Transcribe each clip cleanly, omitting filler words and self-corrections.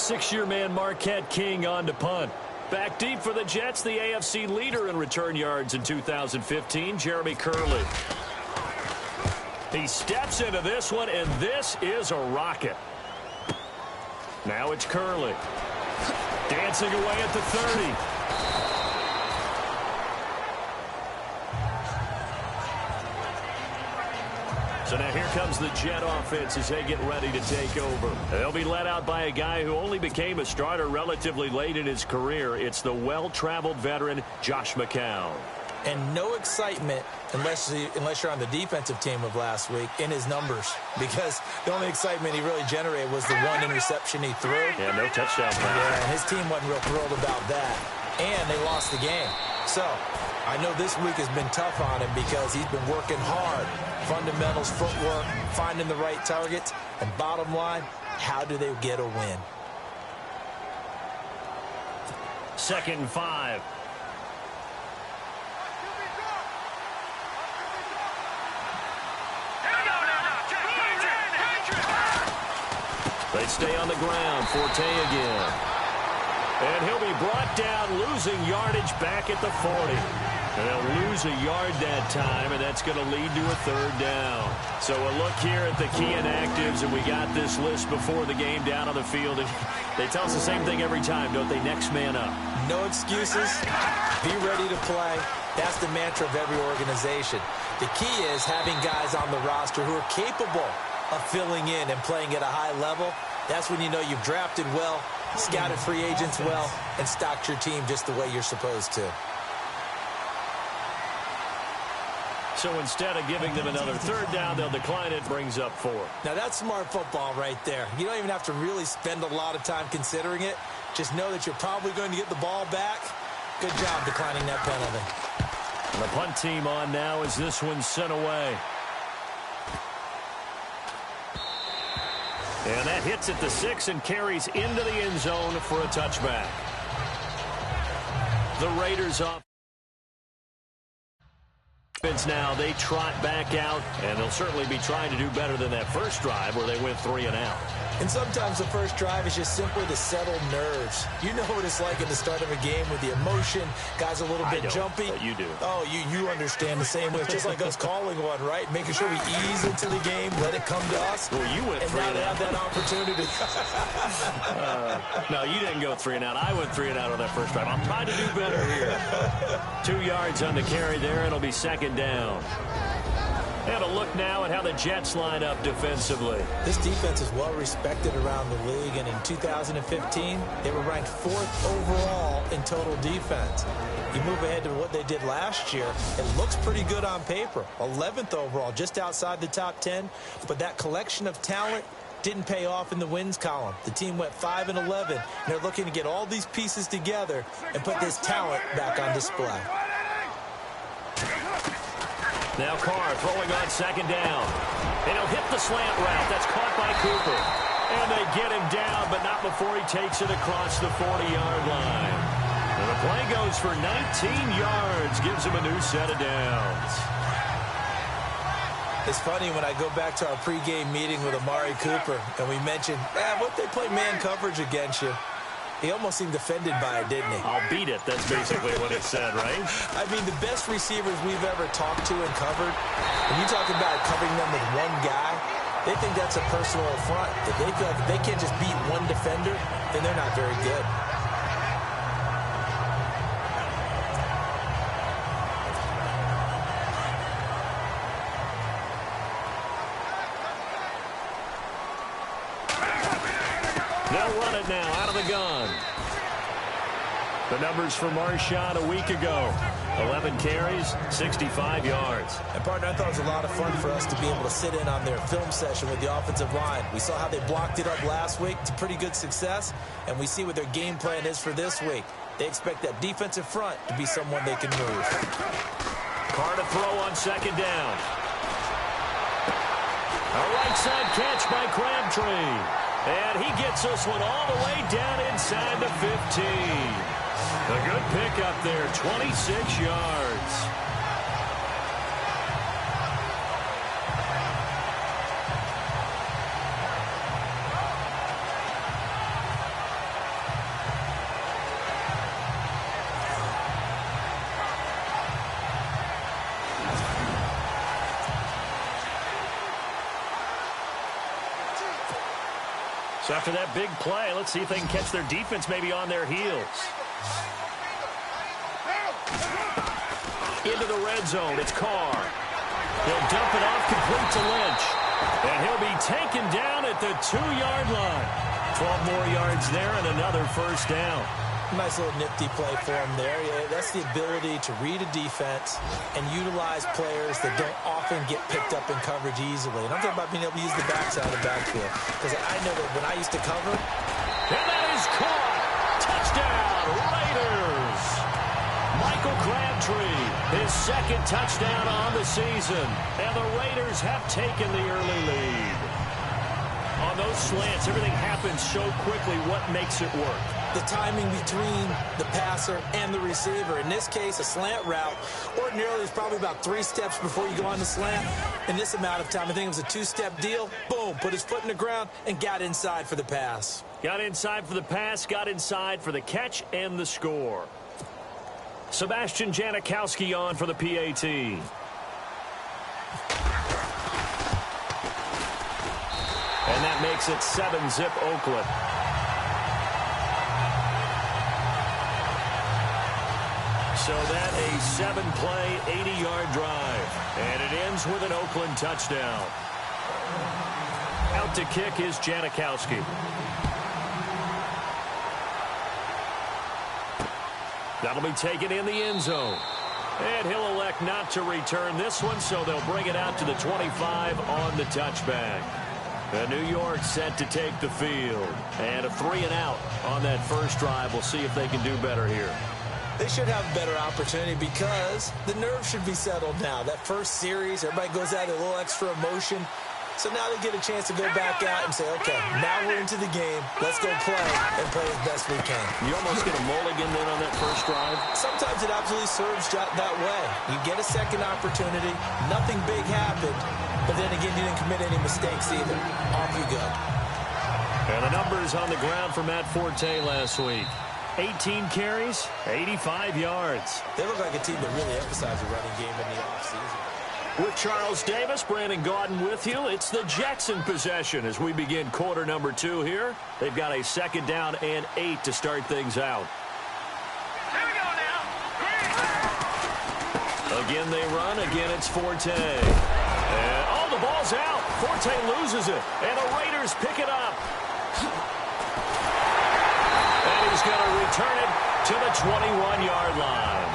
six-year man Marquette King on to punt. Back deep for the Jets, the AFC leader in return yards in 2015, Jeremy Curley. He steps into this one, and this is a rocket. Now it's Curley. Dancing away at the 30. So now here comes the Jet offense as they get ready to take over. They'll be led out by a guy who only became a starter relatively late in his career. It's the well-traveled veteran, Josh McCown. And no excitement unless you're on the defensive team of last week in his numbers, because the only excitement he really generated was the one interception he threw. Yeah, no touchdown pass. Yeah, and his team wasn't real thrilled about that. And they lost the game. So I know this week has been tough on him because he's been working hard. Fundamentals, footwork, finding the right targets. And bottom line, how do they get a win? 2nd and 5. They stay on the ground. Forte again. And he'll be brought down, losing yardage back at the 40. And they'll lose a yard that time, and that's going to lead to a 3rd down. So a look here at the key inactives, and we got this list before the game down on the field. And they tell us the same thing every time, don't they? Next man up. No excuses. Be ready to play. That's the mantra of every organization. The key is having guys on the roster who are capable of filling in and playing at a high level. That's when you know you've drafted well, scouted free agents well, and stocked your team just the way you're supposed to. So instead of giving them another 3rd down, they'll decline it, brings up 4. Now that's smart football right there. You don't even have to really spend a lot of time considering it. Just know that you're probably going to get the ball back. Good job declining that penalty. And the punt team on now as this one's sent away. And that hits at the 6 and carries into the end zone for a touchback. The Raiders off. Now they trot back out, and they'll certainly be trying to do better than that first drive where they went 3 and out. And sometimes the first drive is just simply to settle nerves. You know what it's like at the start of a game with the emotion. Guys a little bit jumpy. But you do. Oh, you understand the same way. It's just like us calling one, right? Making sure we ease into the game, let it come to us. Well, you went 3 and and out. And now they have that opportunity. opportunity. No, you didn't go 3 and out. I went 3 and out on that first drive. I'm trying to do better here. 2 yards on the carry there. It'll be 2nd down. And a look now at how the Jets line up defensively. This defense is well respected around the league, and in 2015, they were ranked 4th overall in total defense. You move ahead to what they did last year, it looks pretty good on paper. 11th overall, just outside the top 10, but that collection of talent didn't pay off in the wins column. The team went 5 and 11, and they're looking to get all these pieces together and put this talent back on display. Now Carr throwing on 2nd down. And he'll hit the slant route. That's caught by Cooper. And they get him down, but not before he takes it across the 40-yard line. And the play goes for 19 yards. Gives him a new set of downs. It's funny when I go back to our pregame meeting with Amari Cooper, and we mentioned, what they play man coverage against you. He almost seemed offended by it, didn't he? I'll beat it. That's basically what it said, right? I mean, the best receivers we've ever talked to and covered, when you talk about covering them with one guy, they think that's a personal affront. If they feel like they can't just beat one defender, then they're not very good. They'll run it now out of the gun. The numbers for Marshawn a week ago. 11 carries, 65 yards. And, partner, I thought it was a lot of fun for us to be able to sit in on their film session with the offensive line. We saw how they blocked it up last week to pretty good success, and we see what their game plan is for this week. They expect that defensive front to be someone they can move. Carr to throw on 2nd down. A right side catch by Crabtree. And he gets this one all the way down inside the 15. A good pickup there, 26 yards. So after that big play, let's see if they can catch their defense maybe on their heels. Into the red zone, it's Carr. He'll dump it off complete to Lynch. And he'll be taken down at the 2-yard line. 12 more yards there and another first down. Nice little nifty play for him there. Yeah, that's the ability to read a defense and utilize players that don't often get picked up in coverage easily. And I'm talking about being able to use the backside of the backfield. Because I know that when I used to cover. And that is caught. Touchdown, Raiders. Michael Crabtree, his second touchdown on the season. And the Raiders have taken the early lead. On those slants, everything happens so quickly. What makes it work? The timing between the passer and the receiver. In this case, a slant route ordinarily is probably about 3 steps before you go on the slant. In this amount of time, I think it was a 2-step deal. Boom, put his foot in the ground and got inside for the pass. Got inside for the pass, got inside for the catch and the score. Sebastian Janikowski on for the PAT. And that makes it 7-zip Oakland. So that a 7-play, 80-yard drive. And it ends with an Oakland touchdown. Out to kick is Janikowski. That'll be taken in the end zone. And he'll elect not to return this one, so they'll bring it out to the 25 on the touchback. And New York set to take the field. And a 3-and-out on that first drive. We'll see if they can do better here. They should have a better opportunity because the nerves should be settled now. That first series, everybody goes out with a little extra emotion. So now they get a chance to go back out and say, okay, now we're into the game. Let's go play and play as best we can. You almost get a mulligan then on that first drive? Sometimes it absolutely serves that way. You get a second opportunity. Nothing big happened. But then again, you didn't commit any mistakes either. Off you go. And the numbers on the ground for Matt Forte last week. 18 carries, 85 yards. They look like a team that really emphasized the running game in the offseason. With Charles Davis, Brandon Gaudin with you. It's the Jackson possession as we begin quarter number 2 here. They've got a 2nd down and 8 to start things out. Here we go now. Again they run. Again it's Forte. And, oh, the ball's out. Forte loses it. And the Raiders pick it up. And he's going to return it to the 21-yard line.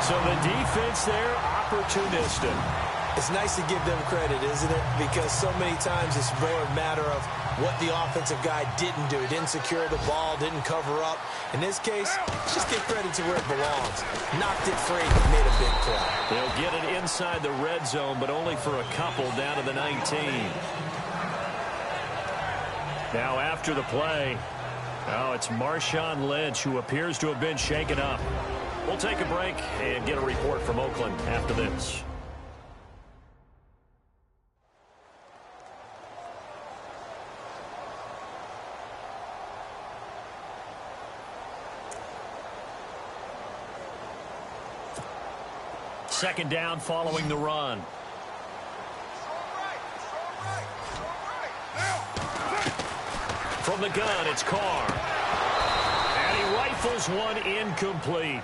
So the defense there, opportunistic. It's nice to give them credit, isn't it? Because so many times it's more a matter of what the offensive guy didn't do. He didn't secure the ball, didn't cover up. In this case, just give credit to where it belongs. Knocked it free, made a big play. They'll get it inside the red zone, but only for a couple down to the 19. Now after the play, oh, it's Marshawn Lynch who appears to have been shaken up. We'll take a break and get a report from Oakland after this. Second down following the run. From the gun, it's Carr. And he rifles one incomplete.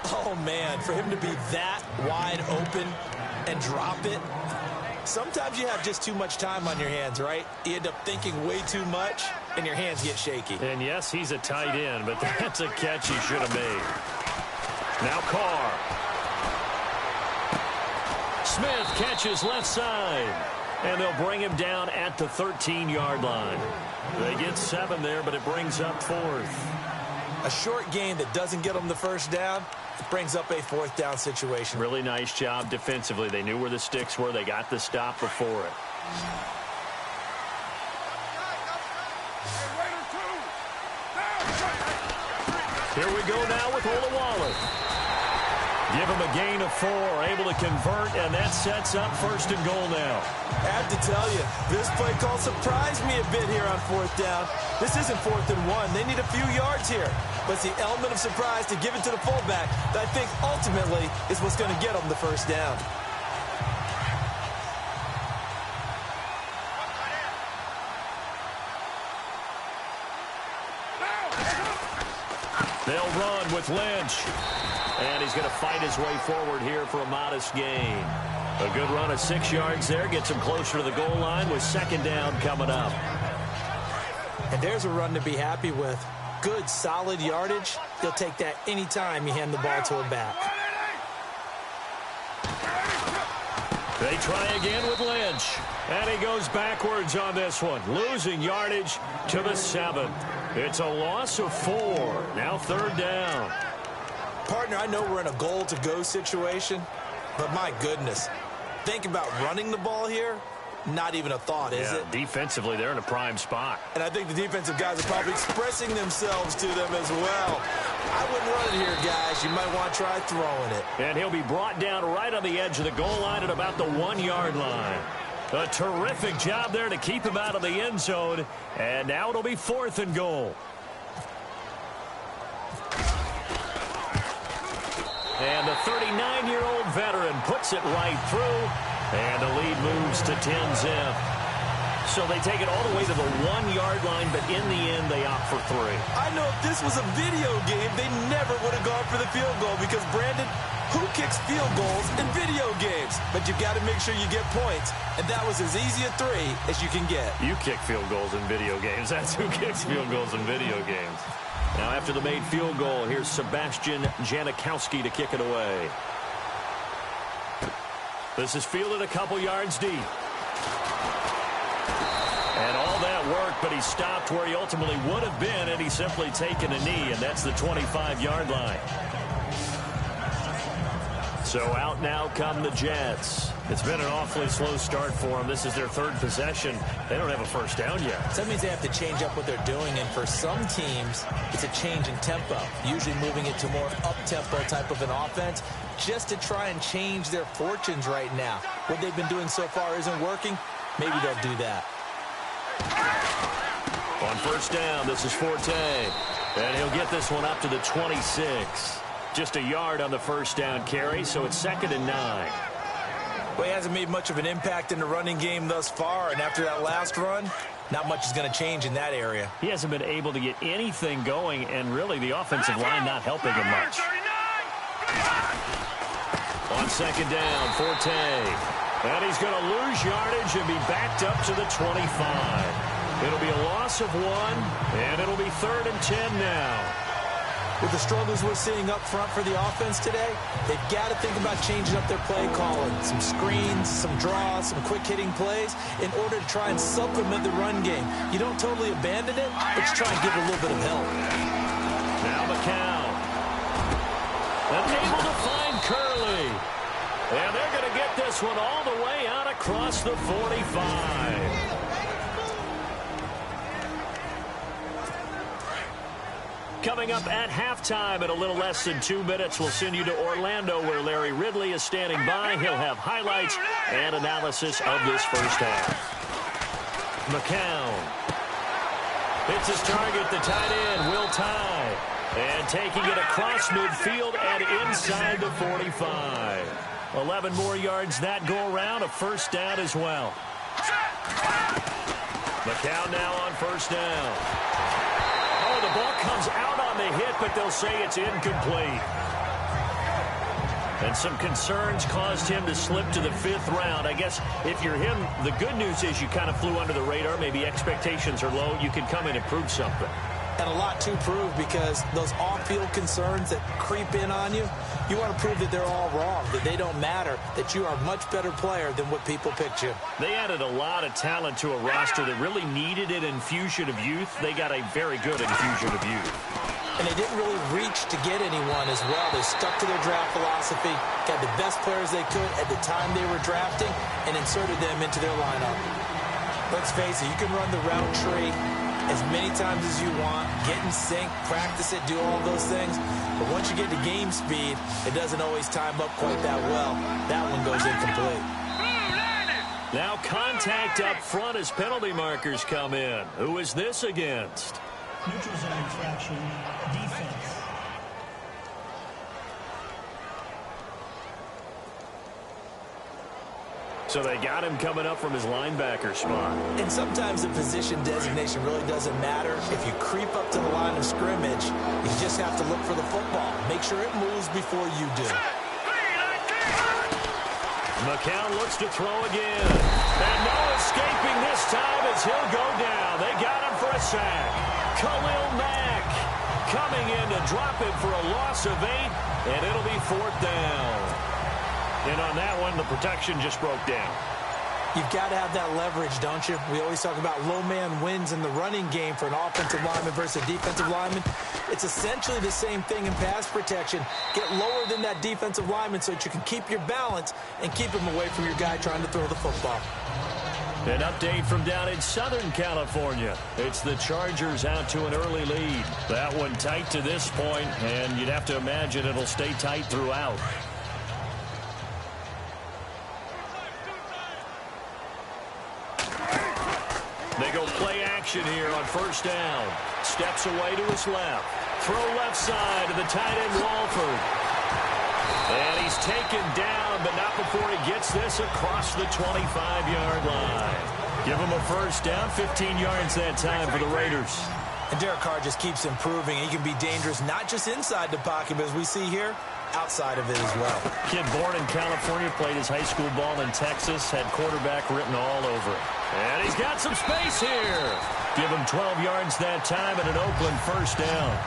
Oh, man, for him to be that wide open and drop it. Sometimes you have just too much time on your hands, right? You end up thinking way too much, and your hands get shaky. And, yes, he's a tight end, but that's a catch he should have made. Now Carr. Smith catches left side. And they'll bring him down at the 13-yard line. They get 7 there, but it brings up 4th. A short game that doesn't get them the first down, it brings up a 4th down situation. Really nice job defensively. They knew where the sticks were. They got the stop before it. Here we go now with Olawale. Give him a gain of 4, able to convert, and that sets up 1st and goal now. I have to tell you, this play call surprised me a bit here on 4th down. This isn't 4th and 1. They need a few yards here. But it's the element of surprise to give it to the fullback that I think ultimately is what's going to get them the 1st down. They'll run with Lynch. And he's going to fight his way forward here for a modest gain. A good run of 6 yards there. Gets him closer to the goal line with second down coming up. And there's a run to be happy with. Good, solid yardage. You'll take that anytime you hand the ball to a back. They try again with Lynch. And he goes backwards on this one. Losing yardage to the 7. It's a loss of 4. Now third down. Partner, I know we're in a goal-to-go situation, but my goodness. Think about running the ball here. Not even a thought, is it? Defensively, they're in a prime spot. And I think the defensive guys are probably expressing themselves to them as well. I wouldn't run it here, guys. You might want to try throwing it. And he'll be brought down right on the edge of the goal line at about the 1-yard line. A terrific job there to keep him out of the end zone. And now it'll be 4th and goal. And the 39-year-old veteran puts it right through. And the lead moves to 10-zip. So they take it all the way to the 1-yard line, but in the end, they opt for 3. I know if this was a video game, they never would have gone for the field goal because, Brandon, who kicks field goals in video games? But you've got to make sure you get points, and that was as easy a 3 as you can get. You kick field goals in video games. That's who kicks field goals in video games. Now, after the made field goal, here's Sebastian Janikowski to kick it away. This is fielded a couple yards deep. And all that worked, but he stopped where he ultimately would have been, and he's simply taken a knee, and that's the 25-yard line. So out now come the Jets. It's been an awfully slow start for them. This is their 3rd possession. They don't have a first down yet. So that means they have to change up what they're doing, and for some teams, it's a change in tempo, usually moving it to more up-tempo type of an offense, just to try and change their fortunes right now. What they've been doing so far isn't working. Maybe they'll do that. On first down, this is Forte. And he'll get this one up to the 26. Just a yard on the first down carry, so it's 2nd and 9. Well, he hasn't made much of an impact in the running game thus far, and after that last run, not much is going to change in that area. He hasn't been able to get anything going, and really the offensive line not helping him much. On second down, Forte. And he's going to lose yardage and be backed up to the 25. It'll be a loss of 1, and it'll be 3rd and 10 now. With the struggles we're seeing up front for the offense today, they've got to think about changing up their play calling. Some screens, some draws, some quick-hitting plays in order to try and supplement the run game. You don't totally abandon it, but you try and give it a little bit of help. Now McCown. Unable to find Curley. And they're going to get this one all the way out across the 45. Coming up at halftime in a little less than 2 minutes, we'll send you to Orlando where Larry Ridley is standing by. He'll have highlights and analysis of this first half. McCown. Hits his target, the tight end, Will Tye. And taking it across midfield and inside the 45. 11 more yards that go around, a first down as well. McCown now on first down. Oh, the ball comes out on the hit, but they'll say it's incomplete. And some concerns caused him to slip to the 5th round. I guess if you're him, the good news is you kind of flew under the radar. Maybe expectations are low. You can come in and prove something. And a lot to prove because those off-field concerns that creep in on you, you want to prove that they're all wrong, that they don't matter, that you are a much better player than what people picked you. They added a lot of talent to a roster that really needed an infusion of youth. They got a very good infusion of youth. And they didn't really reach to get anyone as well. They stuck to their draft philosophy, got the best players they could at the time they were drafting, and inserted them into their lineup. Let's face it, you can run the route tree as many times as you want, get in sync, practice it, do all those things. But once you get to game speed, it doesn't always time up quite that well. That one goes incomplete. Now contact up front as penalty markers come in. Who is this against? Neutral zone infraction, defense. So they got him coming up from his linebacker spot. And sometimes the position designation really doesn't matter. If you creep up to the line of scrimmage, you just have to look for the football. Make sure it moves before you do. McCown looks to throw again. And no escaping this time as he'll go down. They got him for a sack. Khalil Mack coming in to drop him for a loss of 8, and it'll be 4th down. And on that one, the protection just broke down. You've got to have that leverage, don't you? We always talk about low man wins in the running game for an offensive lineman versus a defensive lineman. It's essentially the same thing in pass protection. Get lower than that defensive lineman so that you can keep your balance and keep him away from your guy trying to throw the football. An update from down in Southern California. It's the Chargers out to an early lead. That one tight to this point, and you'd have to imagine it'll stay tight throughout. They go play action here on 1st down. Steps away to his left. Throw left side to the tight end, Walford. And he's taken down, but not before he gets this across the 25-yard line. Give him a 1st down, 15 yards that time for the Raiders. And Derek Carr just keeps improving. He can be dangerous not just inside the pocket, but as we see here, outside of it as well. Kid born in California, played his high school ball in Texas, had quarterback written all over it. And he's got some space here. Give him 12 yards that time and an Oakland 1st down.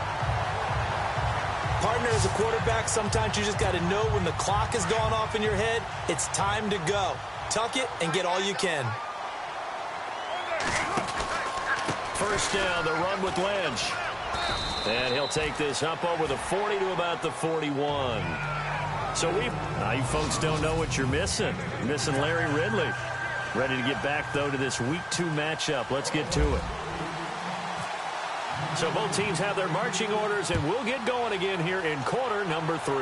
Partner, as a quarterback, sometimes you just got to know when the clock has gone off in your head, it's time to go. Tuck it and get all you can. 1st down, the run with Lynch. And he'll take this up over the 40 to about the 41. So now you folks don't know what you're missing. You're missing Larry Ridley. Ready to get back, though, to this Week 2 matchup. Let's get to it. So both teams have their marching orders, and we'll get going again here in quarter number 3.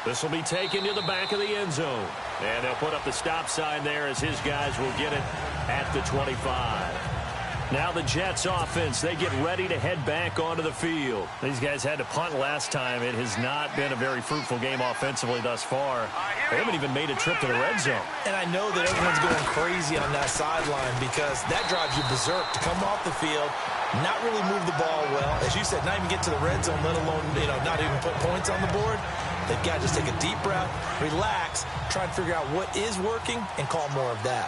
This will be taken to the back of the end zone. And they'll put up the stop sign there as his guys will get it at the 25. Now the Jets offense, they get ready to head back onto the field. These guys had to punt last time. It has not been a very fruitful game offensively thus far. They haven't even made a trip to the red zone. And I know that everyone's going crazy on that sideline because that drives you berserk to come off the field, not really move the ball well. As you said, not even get to the red zone, let alone, not even put points on the board. They've got to just take a deep breath, relax, try and figure out what is working, and call more of that.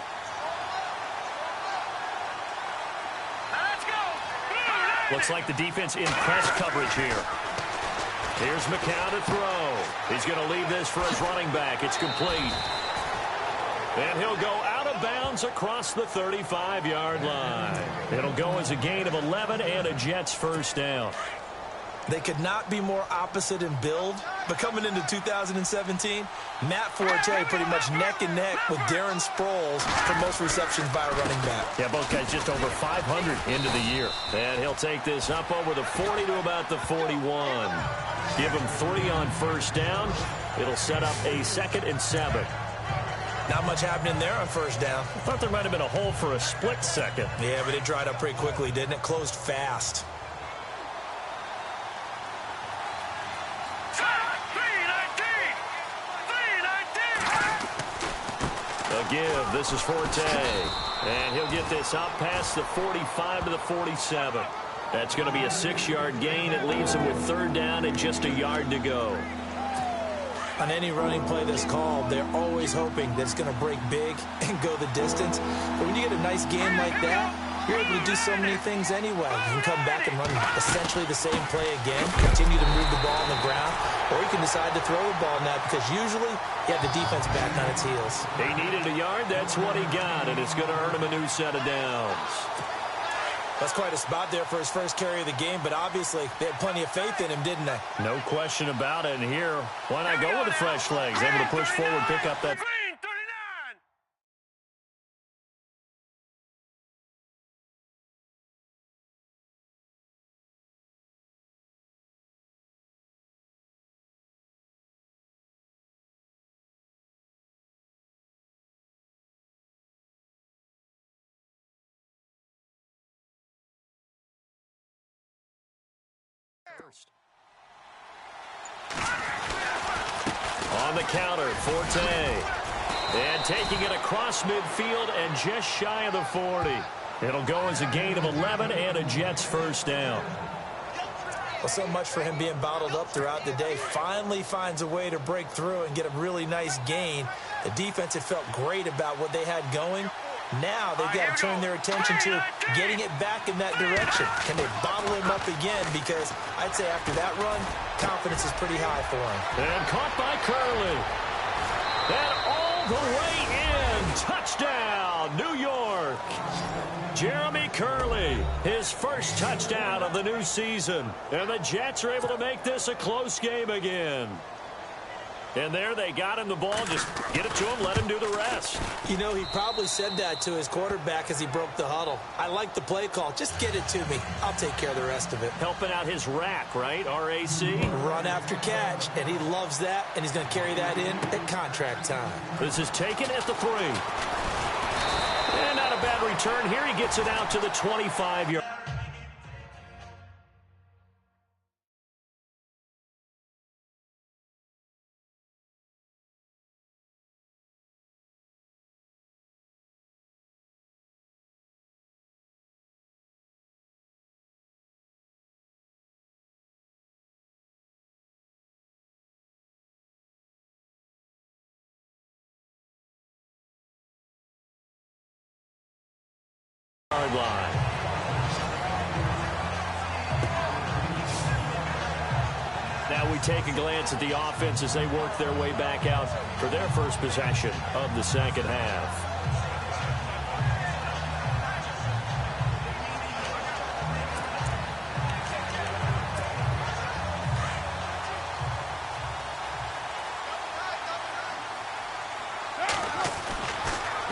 Looks like the defense in press coverage here. Here's McCown to throw. He's going to leave this for his running back. It's complete. And he'll go out of bounds across the 35-yard line. It'll go as a gain of 11 and a Jets 1st down. They could not be more opposite in build, but coming into 2017, Matt Forte pretty much neck and neck with Darren Sproles for most receptions by a running back. Yeah, both guys just over 500 into the year. And he'll take this up over the 40 to about the 41. Give him 3 on 1st down. It'll set up a 2nd and 7. Not much happening there on 1st down. I thought there might have been a hole for a split second. Yeah, but it dried up pretty quickly, didn't it? Closed fast. Give. This is Forte. And he'll get this up past the 45 to the 47. That's going to be a 6-yard gain. It leaves him with 3rd down and just a yard to go. On any running play that's called, they're always hoping that it's going to break big and go the distance. But when you get a nice gain like that, you're able to do so many things anyway. You can come back and run essentially the same play again, continue to move the ball on the ground, or you can decide to throw the ball now because usually you have the defense back on its heels. He needed a yard. That's what he got, and it's going to earn him a new set of downs. That's quite a spot there for his first carry of the game, but obviously they had plenty of faith in him, didn't they? No question about it. And here, why not go with the fresh legs? Able to push forward, pick up that. On the counter, Forte. And taking it across midfield and just shy of the 40. It'll go as a gain of 11 and a Jets first down. Well, so much for him being bottled up throughout the day. Finally finds a way to break through and get a really nice gain. The defense had felt great about what they had going. Now they've got to turn their attention to getting it back in that direction. Can they bottle him up again? Because I'd say after that run, confidence is pretty high for him. And caught by Curley. And all the way in. Touchdown, New York. Jeremy Curley, his first touchdown of the new season. And the Jets are able to make this a close game again. And there they got him the ball. Just get it to him, let him do the rest. You know, he probably said that to his quarterback as he broke the huddle. I like the play call. Just get it to me. I'll take care of the rest of it. Helping out his rack, right? R-A-C? Run after catch, and he loves that, and he's going to carry that in at contract time. This is taken at the 3. And not a bad return here. He gets it out to the 25-yard. Line. Now we take a glance at the offense as they work their way back out for their first possession of the second half.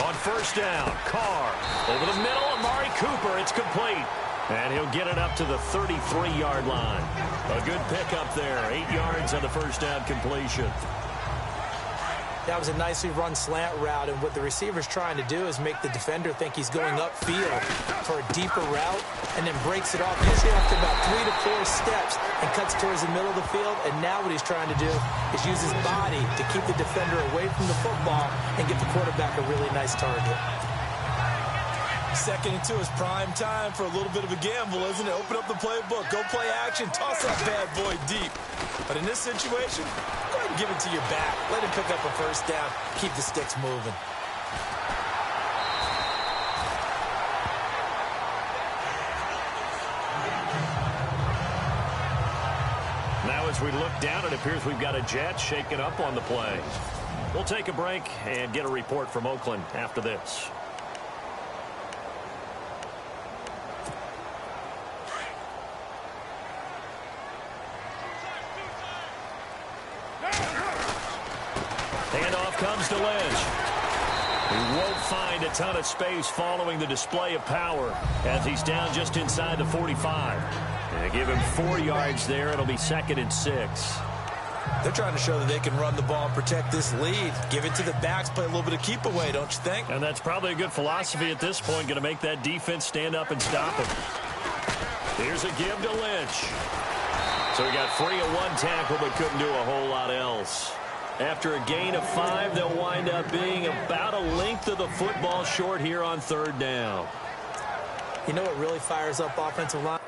On first down, Carr over the middle, Amari Cooper, it's complete. And he'll get it up to the 33-yard line. A good pickup there, 8 yards on the first down completion. That was a nicely run slant route, and what the receiver's trying to do is make the defender think he's going upfield for a deeper route, and then breaks it off usually after about 3 to 4 steps and cuts towards the middle of the field. And now what he's trying to do is use his body to keep the defender away from the football and get the quarterback a really nice target. 2nd and 2 is prime time for a little bit of a gamble, isn't it? Open up the playbook, go play action, toss that bad boy deep. But in this situation, go ahead and give it to your back. Let him pick up a first down. Keep the sticks moving. Now as we look down, it appears we've got a Jet shaking up on the play. We'll take a break and get a report from Oakland after this. Handoff comes to Lynch. He won't find a ton of space following the display of power as he's down just inside the 45. And give him 4 yards there. It'll be 2nd and 6. They're trying to show that they can run the ball and protect this lead. Give it to the backs, play a little bit of keep away, don't you think? And that's probably a good philosophy at this point, going to make that defense stand up and stop him. Here's a give to Lynch. So he got free of 1 tackle but couldn't do a whole lot else. After a gain of 5, they'll wind up being about a length of the football short here on 3rd down. You know what really fires up offensive line?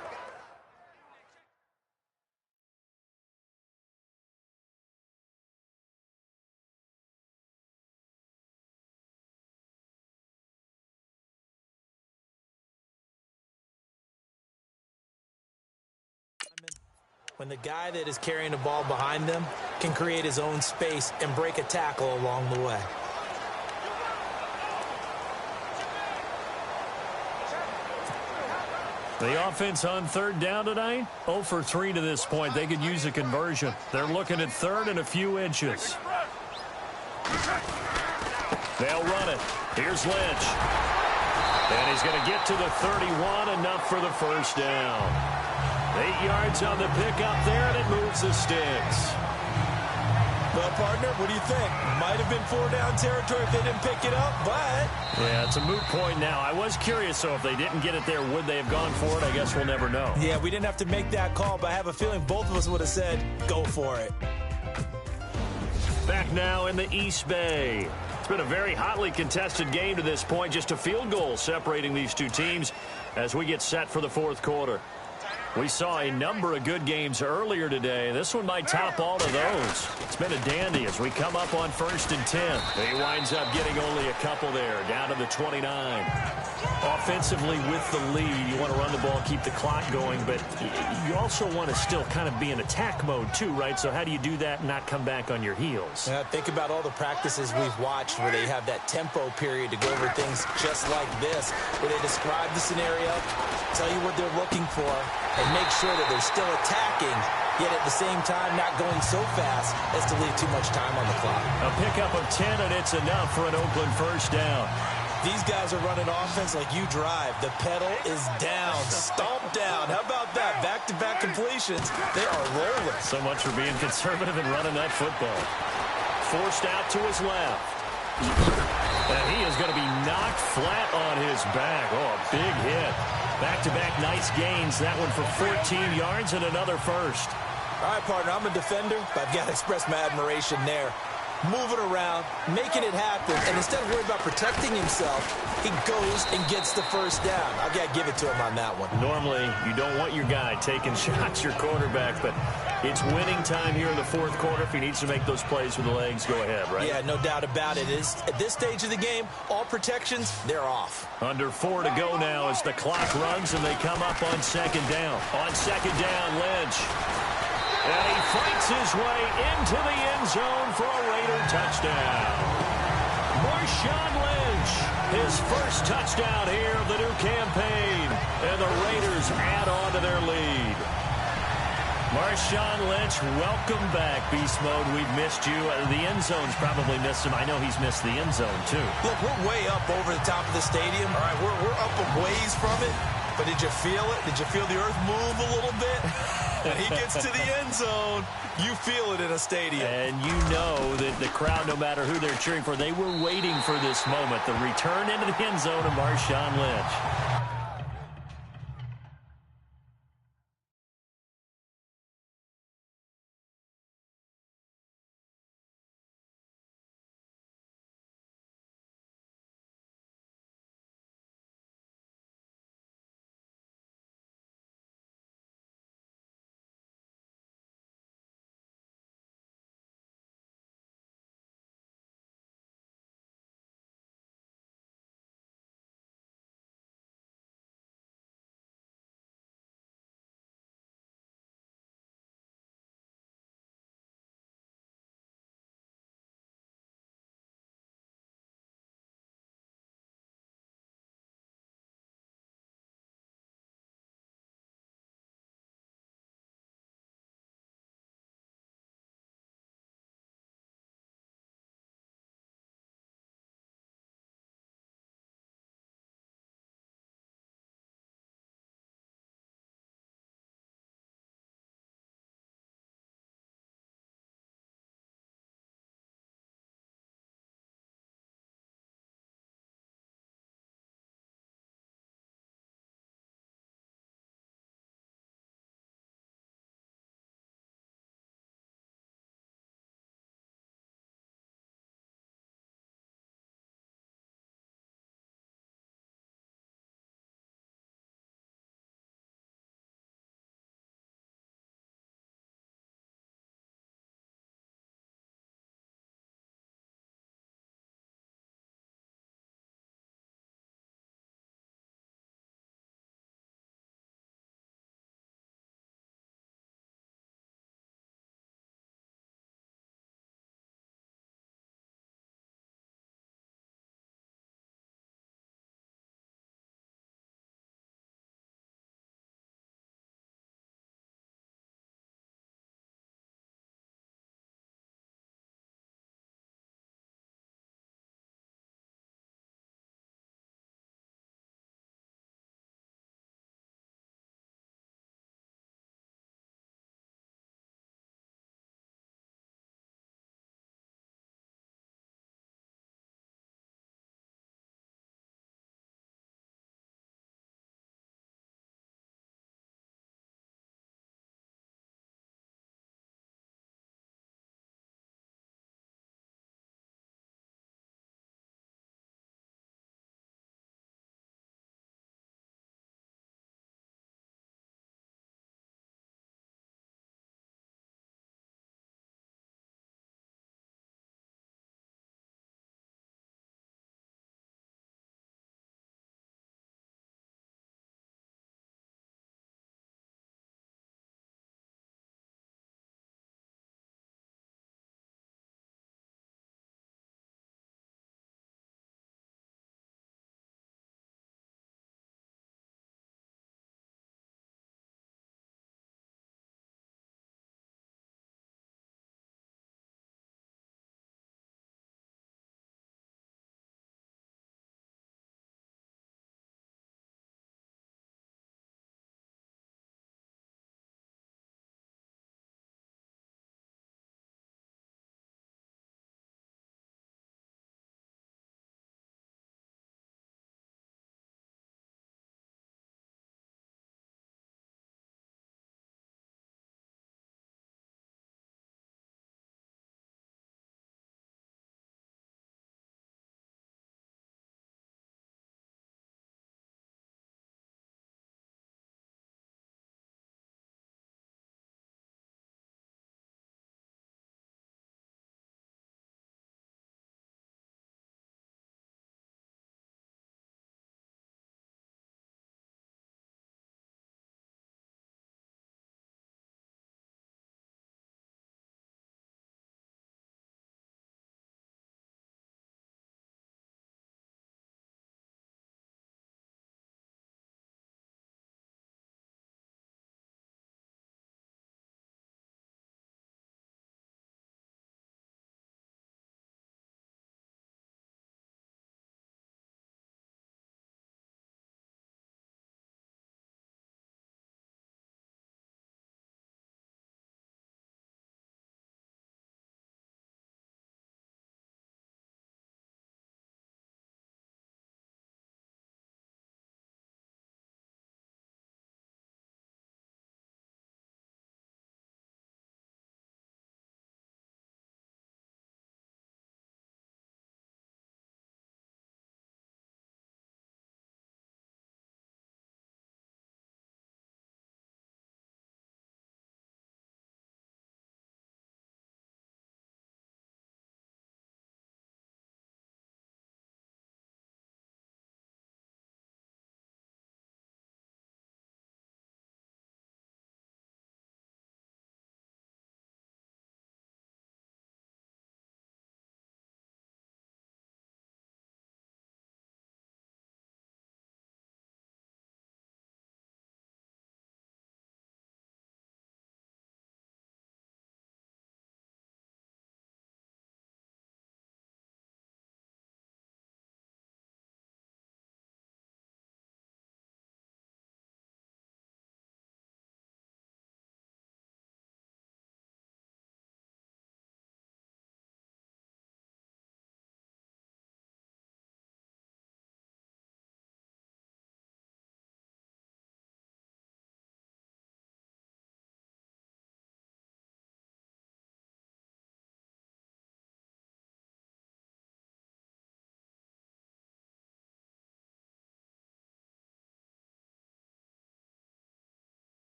When the guy that is carrying the ball behind them can create his own space and break a tackle along the way. The offense on 3rd down tonight, 0 for 3 to this point. They could use a conversion. They're looking at 3rd and a few inches. They'll run it. Here's Lynch. And he's going to get to the 31, enough for the first down. 8 yards on the pickup there, and it moves the sticks. Well, partner, what do you think? Might have been 4-down territory if they didn't pick it up, but... Yeah, it's a moot point now. I was curious, so if they didn't get it there, would they have gone for it? I guess we'll never know. Yeah, we didn't have to make that call, but I have a feeling both of us would have said, go for it. Back now in the East Bay. been a very hotly contested game to this point. Just a field goal separating these two teams as we get set for the fourth quarter. We saw a number of good games earlier today. This one might top all of those. It's been a dandy as we come up on 1st and 10. He winds up getting only a couple there, down to the 29. Offensively with the lead, you want to run the ball, keep the clock going, but you also want to still kind of be in attack mode too, right? So how do you do that and not come back on your heels? Yeah, think about all the practices we've watched where they have that tempo period to go over things just like this, where they describe the scenario, tell you what they're looking for, and make sure that they're still attacking, yet at the same time not going so fast as to leave too much time on the clock. A pickup of 10, and it's enough for an Oakland first down. These guys are running offense like you drive. The pedal is down, stomped down. How about that? Back-to-back completions. They are rolling. So much for being conservative and running that football. Forced out to his left. And he is going to be knocked flat on his back. Oh, a big hit. Back-to-back nice gains. That one for 14 yards and another first. All right, partner, I'm a defender, but I've got to express my admiration there. Moving around, making it happen, and instead of worrying about protecting himself, he goes and gets the first down. I've got to give it to him on that one. Normally, you don't want your guy taking shots, your quarterback, but it's winning time here in the fourth quarter. If he needs to make those plays with the legs, go ahead, right? Yeah, no doubt about it. At this stage of the game, all protections, they're off. Under 4 to go now as the clock runs and they come up on 2nd down. On 2nd down, Lynch. And he fights his way into the end zone for a Raider touchdown. Marshawn Lynch, his first touchdown here of the new campaign. And the Raiders add on to their lead. Marshawn Lynch, welcome back, Beast Mode. We've missed you. The end zone's probably missed him. I know he's missed the end zone, too. Look, we're way up over the top of the stadium. All right, we're up a ways from it. But did you feel it? Did you feel the earth move a little bit? When he gets to the end zone, you feel it in a stadium. And you know that the crowd, no matter who they're cheering for, they were waiting for this moment. The return into the end zone of Marshawn Lynch.